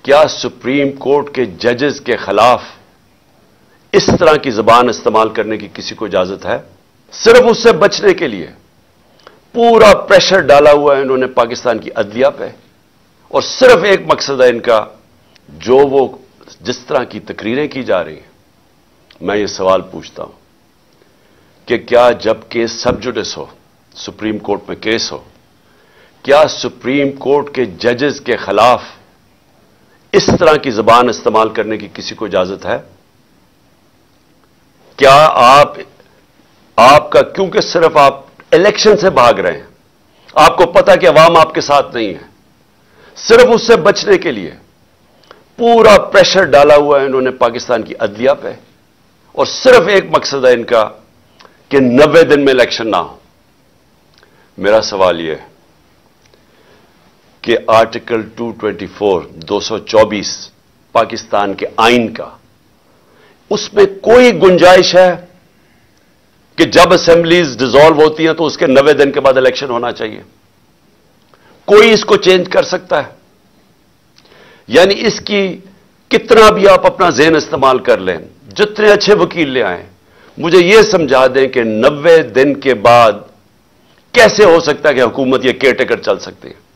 کیا supreme court کے ججز کے خلاف اس طرح کی زبان استعمال کرنے کی کسی کو اجازت ہے؟ صرف اس سے بچنے کے لیے پورا پریشر ڈالا ہوا ہے انہوں نے پاکستان کی عدلیہ پہ، اور صرف ایک مقصد ہے ان کا، جو وہ جس طرح کی تقریریں کی جا رہی ہیں۔ میں یہ سوال پوچھتا ہوں کہ کیا جب کیس سب جوڈس ہو، سپریم کورٹ میں کیس ہو، کیا سپریم کورٹ کے ججز کے خلاف اس طرح کی زبان استعمال کرنے کی کسی کو اجازت ہے؟ کیا آپ کا، کیونکہ صرف آپ الیکشن سے بھاگ رہے ہیں، آپ کو پتا کہ عوام آپ کے ساتھ نہیں ہے، صرف اس سے بچنے کے لیے پورا پریشر ڈالا ہوا ہے انہوں نے پاکستان کی عدلیہ پہ، اور صرف ایک مقصد ہے ان کا کہ 90 دن میں الیکشن نہ ہو۔ میرا سوال یہ ہے کہ آرٹیکل 224 پاکستان کے آئین کا، اس میں کوئی گنجائش ہے کہ جب اسمبلیز ڈیزالو ہوتی ہیں تو اس کے 90 دن کے بعد الیکشن ہونا چاہیے؟ کوئی اس کو چینج کر سکتا ہے؟ یعنی اس کی کتنا بھی آپ اپنا ذہن استعمال کر لیں، جتنے اچھے وکیل لے آئیں، مجھے یہ سمجھا دیں کہ 90 دن کے بعد کیسے ہو سکتا ہے کہ حکومت یہ کیئر ٹیکر چل سکتی ہے؟